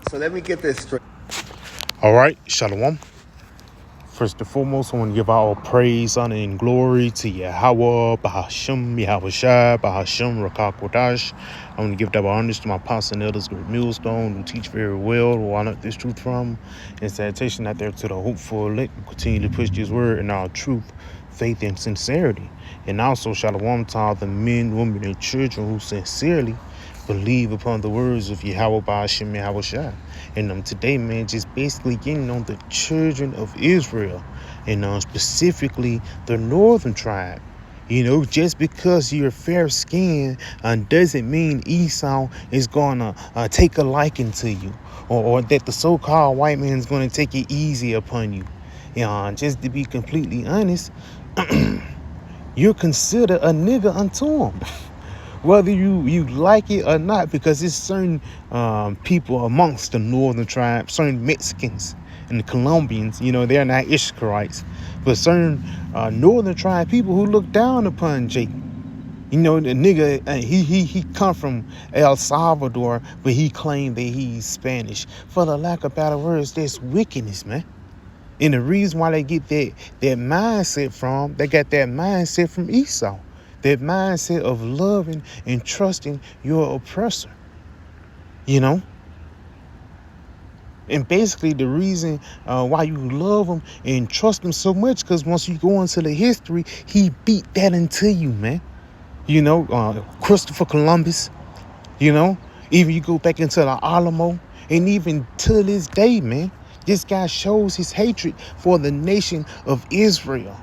So let me get this straight. All right, Shalom. First and foremost, I want to give our praise, honor, and glory to Yahweh, Bahasham, Yahweh Shai, Bahasham, Rakakwadash. I want to give double honors to my apostles and elders, Great Millstone, who teach very well, who I learned this truth from, and salutation out there to the hopeful elect, who continue to push this word in our truth, faith, and sincerity. And also, Shalom to all the men, women, and children who sincerely believe upon the words of Yahweh Bahasham Yahweh Shai. And today, man, just basically getting on the children of Israel, and specifically the northern tribe. Just because you're fair skinned doesn't mean Esau is gonna take a liking to you, or that the so-called white man is gonna take it easy upon you. Just to be completely honest, you're considered a nigga unto him. Whether you like it or not, because there's certain people amongst the northern tribe, certain Mexicans and the Colombians, they're not Ishkarites, but certain northern tribe people who look down upon Jake. The nigga, he come from El Salvador, but he claimed that he's Spanish. For the lack of better words, that's wickedness, man. And the reason why they get that mindset from, they got that mindset from Esau. That mindset of loving and trusting your oppressor. And basically the reason why you love him and trust him so much, because once you go into the history, he beat that into you, man. Christopher Columbus, even you go back into the Alamo, and even to this day, man, this guy shows his hatred for the nation of Israel.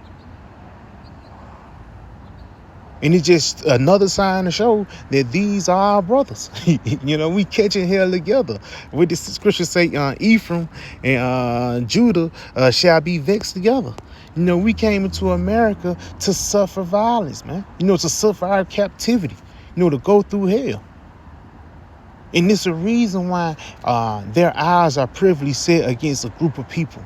And it's just another sign to show that these are our brothers. We catching hell together. With the scripture say, Ephraim and Judah shall be vexed together. We came into America to suffer violence, man. To suffer our captivity, to go through hell. And it's a reason why their eyes are privily set against a group of people.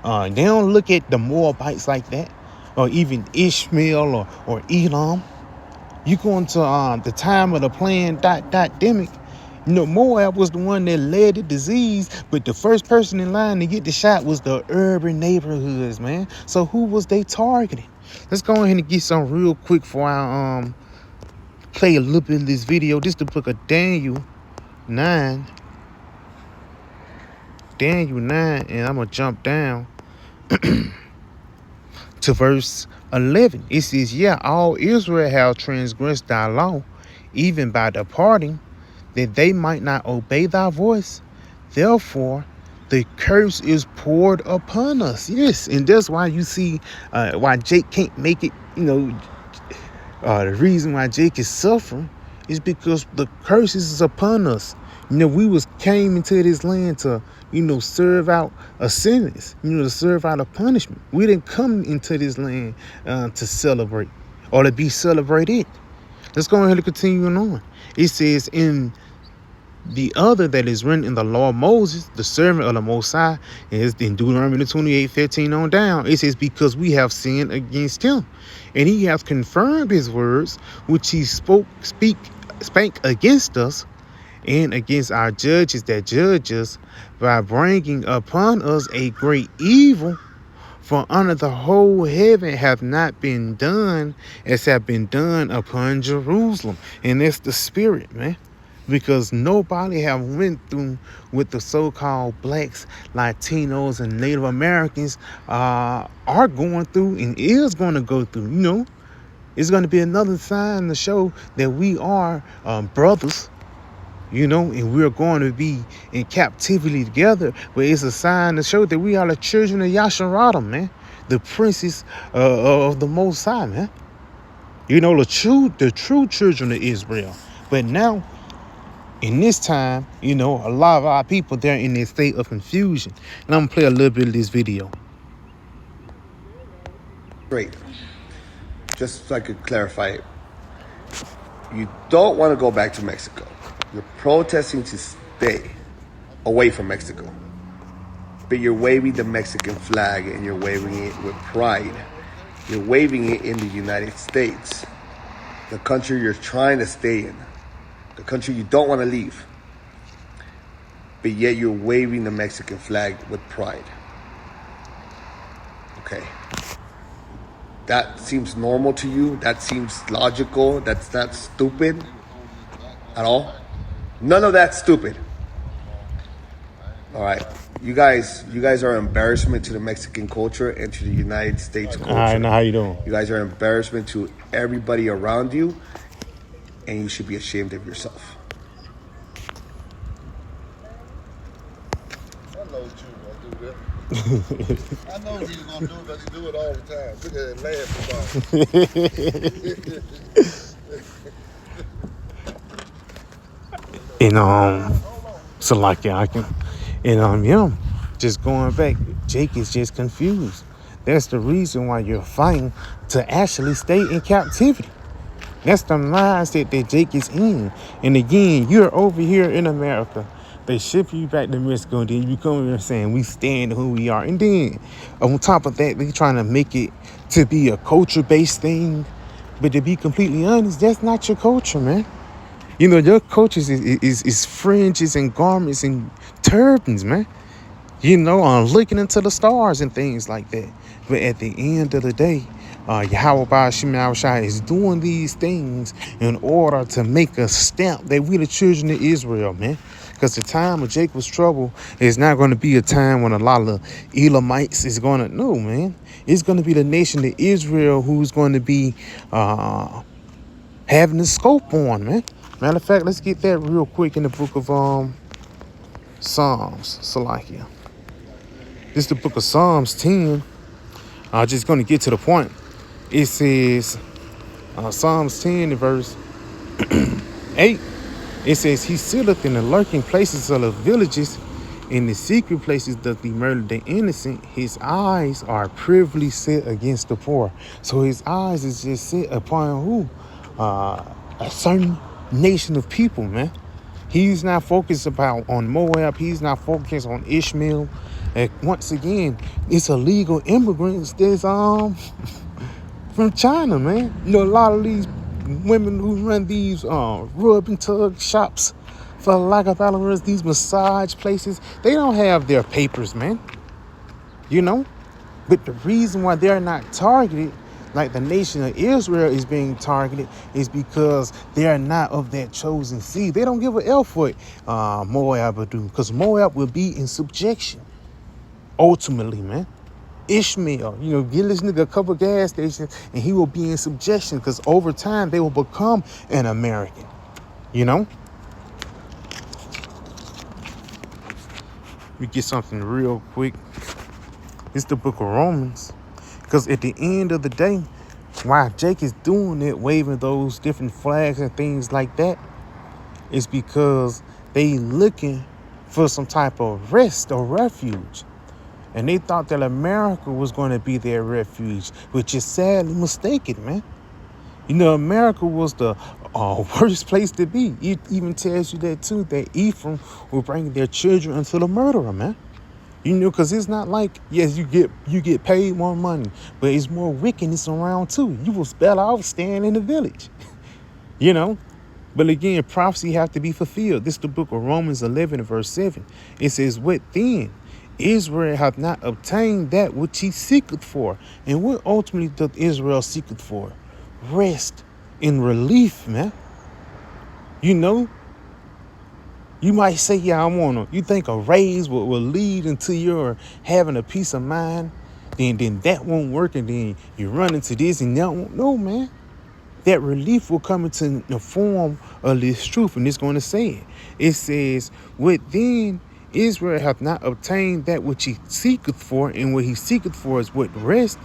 They don't look at the Moabites like that, or even Ishmael or Elam. You go into the time of the pandemic, Moab was the one that led the disease, but the first person in line to get the shot was the urban neighborhoods, man. So who was they targeting? Let's go ahead and get some real quick before I play a little bit of this video. This is the book of Daniel 9. Daniel 9, and I'm going to jump down to verse 11. It says, all Israel have transgressed thy law, even by departing, that they might not obey thy voice. Therefore, the curse is poured upon us. Yes, and that's why you see why Jake can't make it. The reason why Jake is suffering is because the curse is upon us. We came into this land to, serve out a sentence, to serve out a punishment. We didn't come into this land to celebrate or to be celebrated. Let's go ahead and continue on. It says, in the other that is written in the law of Moses, the servant of the Most High, is in Deuteronomy 28:15 on down. It says, because we have sinned against him, and he hath confirmed his words, which he spake against us, and against our judges that judge us, by bringing upon us a great evil. For under the whole heaven have not been done as have been done upon Jerusalem. And that's the spirit, man. Because nobody have went through with the so-called blacks, Latinos, and Native Americans are going through and is going to go through. It's going to be another sign to show that we are brothers. And we're going to be in captivity together. But it's a sign to show that we are the children of Yasharada, man. The princes of the Most High, man. The true children of Israel. But now, in this time, a lot of our people, they're in a state of confusion. And I'm going to play a little bit of this video. Great. Just so I could clarify it. You don't want to go back to Mexico. You're protesting to stay away from Mexico. But you're waving the Mexican flag, and you're waving it with pride. You're waving it in the United States, the country you're trying to stay in, the country you don't want to leave. but yet you're waving the Mexican flag with pride. Okay. That seems normal to you? That seems logical? That's not stupid at all? None of that's stupid. All right. You guys are an embarrassment to the Mexican culture and to the United States culture. All right, now how you doing? You guys are an embarrassment to everybody around you, and you should be ashamed of yourself. I know what you were gonna do that. I know he was gonna do it because he do it all the time. Look at that laugh about it. And so like yeah, I can, and yeah, just going back, Jake is just confused. That's the reason why you're fighting to actually stay in captivity. That's the mindset that Jake is in. And again, you're over here in America. They ship you back to Mexico, and then you come here saying we stand who we are. And then on top of that, they trying to make it to be a culture-based thing. But to be completely honest, that's not your culture, man. You know, your culture is fringes and garments and turbans, man. You know, looking into the stars and things like that. But at the end of the day, Yahweh Shema Shai is doing these things in order to make a stamp that we the children of Israel, man. Because the time of Jacob's trouble is not going to be a time when a lot of Elamites is going to, no, man. It's going to be the nation of Israel who's going to be having the scope on, man. Matter of fact, let's get that real quick in the book of Psalms, Salakia. This is the book of Psalms 10. I'm just going to get to the point. It says, Psalms 10 verse 8. It says, he sitteth in the lurking places of the villages. In the secret places doth he murder the innocent. His eyes are privily set against the poor. So his eyes is just set upon who? A certain nation of people, man. He's not focused on Moab. He's not focused on Ishmael. And once again, it's illegal immigrants that's from China, man. You know, a lot of these women who run these rub and tug shops, for lack of better words, these massage places, they don't have their papers, man. You know? But the reason why they're not targeted like the nation of Israel is being targeted is because they are not of that chosen seed. They don't give a L for it, Moab will do, because Moab will be in subjection ultimately, man. Ishmael, you know, give this nigga a couple gas stations and he will be in subjection, because over time they will become an American, you know. We get something real quick. It's the book of Romans. Because at the end of the day, why Jake is doing it, waving those different flags and things like that, is because they looking for some type of rest or refuge. And they thought that America was going to be their refuge, which is sadly mistaken, man. You know, America was the worst place to be. It even tells you that too, that Ephraim will bring their children unto the murderer, man. You know, because it's not like, yes, you get paid more money, but it's more wickedness around too. You was better off staying in the village, you know. But again, prophecy have to be fulfilled. This is the book of Romans 11 verse 7. It says, what then? Israel hath not obtained that which he seeketh for. And what ultimately doth Israel seeketh for? Rest and relief, man. You know, you might say, yeah, you think a raise will lead into your having a peace of mind, then that won't work, and then you run into this and that won't. No, man. That relief will come into the form of this truth, and it's going to say it. It says, what then? Israel hath not obtained that which he seeketh for, and what he seeketh for is what? Rest.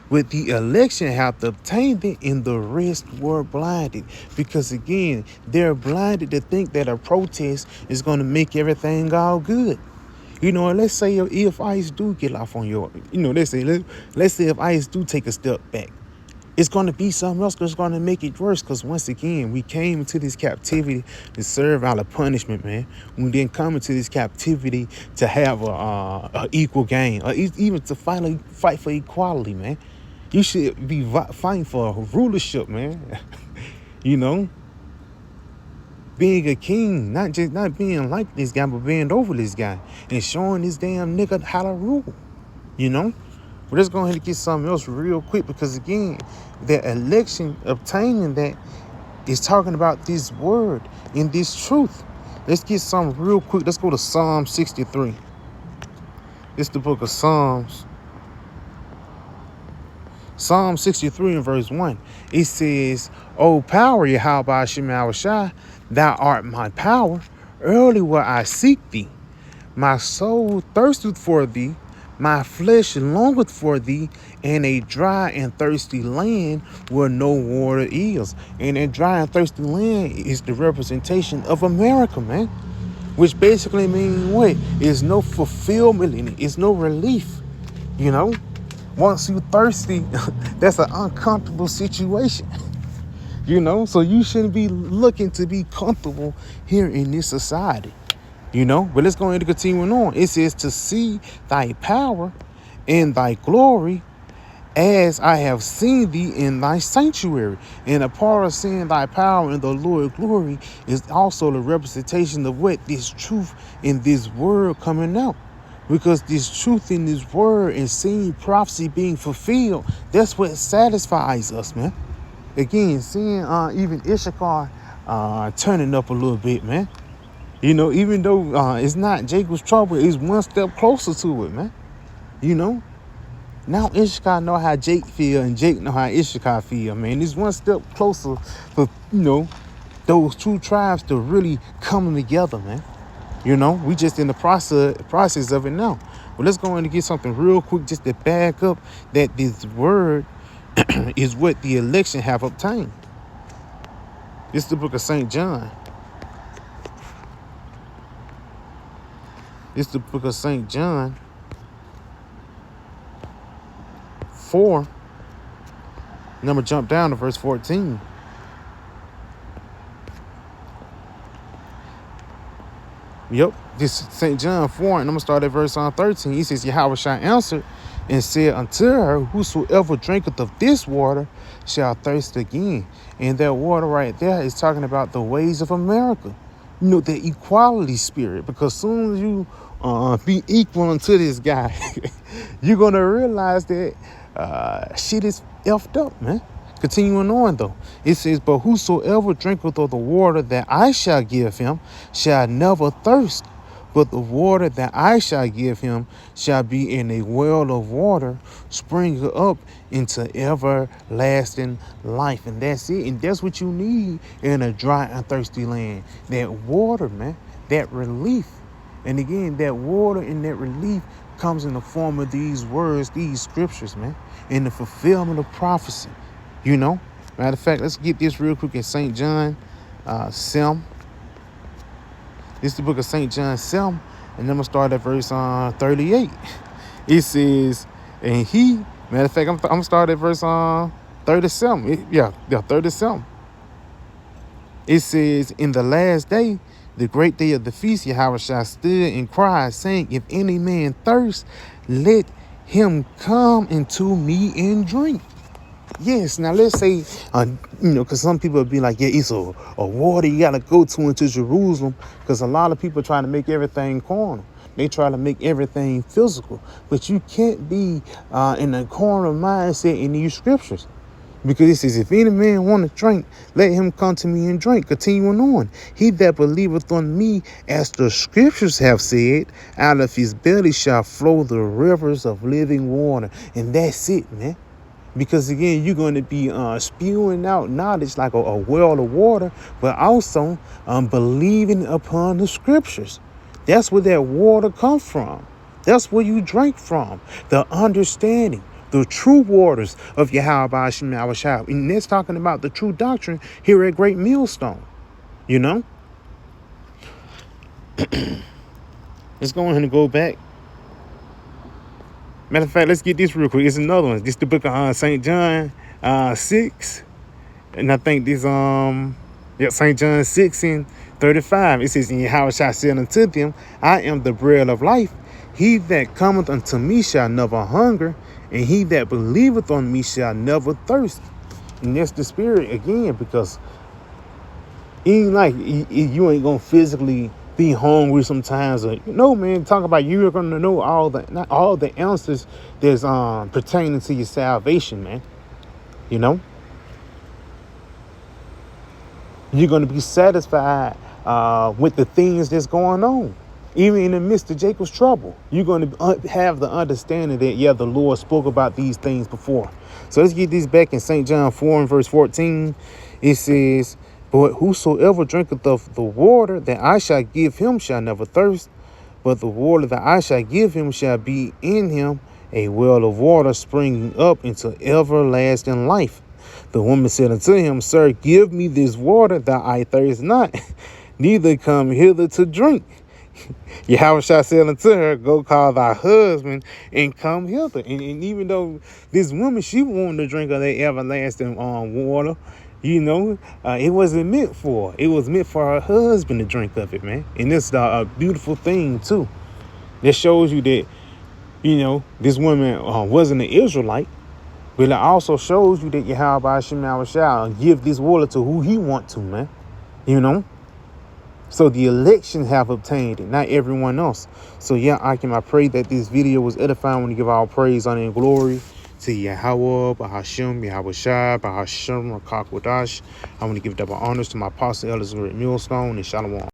With the election hath obtained it, and the rest were blinded. Because again, they're blinded to think that a protest is going to make everything all good. You know, let's say if ICE do get off on your, you know, let's say if ICE do take a step back, it's going to be something else that's going to make it worse. Because once again, we came into this captivity to serve out a punishment, man. We didn't come into this captivity to have a equal gain, or even to fight for equality, man. You should be fighting for rulership, man. You know? being a king, not being like this guy, but being over this guy and showing this damn nigga how to rule. You know? But let's go ahead and get something else real quick, because again, the election obtaining that is talking about this word and this truth. Let's get something real quick. Let's go to Psalm 63. It's the book of Psalms. Psalm 63 and verse 1. It says, O power, Yahweh Hashem Shai, thou art my power. Early will I seek thee. My soul thirsteth for thee. My flesh longeth for thee in a dry and thirsty land where no water is. And a dry and thirsty land is the representation of America, man. Which basically means what? There's no fulfillment in it. It's no relief. You know? Once you thirsty, that's an uncomfortable situation. You know? So you shouldn't be looking to be comfortable here in this society. You know, but let's go ahead and continue on. It says, to see thy power and thy glory as I have seen thee in thy sanctuary. And a part of seeing thy power and the Lord glory is also the representation of what? This truth in this word coming out. Because this truth in this word and seeing prophecy being fulfilled, that's what satisfies us, man. Again, seeing even Issachar turning up a little bit, man. You know, even though it's not Jacob's trouble, it's one step closer to it, man. You know? Now Issachar know how Jake feel and Jake know how Issachar feel, man. It's one step closer for, you know, those two tribes to really coming together, man. You know? We just in the process of it now. But let's go in and get something real quick just to back up that this word is what the election have obtained. This is the book of St. John. It's the book of St. John 4. And I'm going to jump down to verse 14. Yep, this is St. John 4, and I'm going to start at verse 13. He says, Yahweh shall answer and said unto her, whosoever drinketh of this water shall thirst again. And that water right there is talking about the ways of America. You know, the equality spirit. Because soon as you be equal unto this guy, you're going to realize that shit is effed up, man. Continuing on, though. It says, but whosoever drinketh of the water that I shall give him shall never thirst. But the water that I shall give him shall be in a well of water, springing up into everlasting life. And that's it. And that's what you need in a dry and thirsty land. That water, man. That relief. And again, that water and that relief comes in the form of these words, these scriptures, man. In the fulfillment of prophecy. You know? Matter of fact, let's get this real quick in St. John, Sim. This is the book of St. John, Sim. And I'm going to start at verse 38. It says, and he, matter of fact, I'm going to start at verse 37. 37. It says, in the last day, the great day of the feast, Yahweh shall stood and cried, saying, if any man thirst, let him come into me and drink. Yes, now let's say, because some people would be like, yeah, it's a water you got to go to into Jerusalem, because a lot of people try to make everything carnal. They try to make everything physical. But you can't be in a carnal mindset in these scriptures. Because it says, if any man want to drink, let him come to me and drink. Continuing on. He that believeth on me, as the scriptures have said, out of his belly shall flow the rivers of living water. And that's it, man. Because again, you're going to be spewing out knowledge like a well of water, but also believing upon the scriptures. That's where that water comes from. That's where you drink from. The understanding, the true waters of Yahweh Hashem Shai. And that's talking about the true doctrine here at Great Millstone. You know? Let's go ahead and go back. Matter of fact, let's get this real quick. It's another one. This is the book of St. John 6. And I think this, St. John 6 and 35. It says, and Yahweh shall say unto them, I am the bread of life. He that cometh unto me shall never hunger, and he that believeth on me shall never thirst. And that's the spirit again, because ain't like you ain't gonna physically be hungry sometimes. Or, man, talk about you're gonna know not all the answers that's pertaining to your salvation, man. You're gonna be satisfied with the things that's going on. Even in the midst of Jacob's trouble, you're going to have the understanding that, the Lord spoke about these things before. So let's get this back in St. John 4 and verse 14. It says, but whosoever drinketh of the water that I shall give him shall never thirst, but the water that I shall give him shall be in him a well of water springing up into everlasting life. The woman said unto him, Sir, give me this water that I thirst not, neither come hither to drink. Yahushua said unto her, go call thy husband and come hither. And even though this woman, she wanted to drink of that everlasting water, it wasn't meant for her. It was meant for her husband to drink of it, man. And this is a beautiful thing, too. That shows you that, this woman wasn't an Israelite. But it also shows you that Yahweh shall give this water to who he want to, man. So the election have obtained it, not everyone else. So Akim, I pray that this video was edifying. When you give all praise, honor, and glory to Yahweh, Bahashim, Yahweh Shai, Bahashim, Rakakwadash. I want to give double honors to my apostle, Elders Millstone, and Shalom.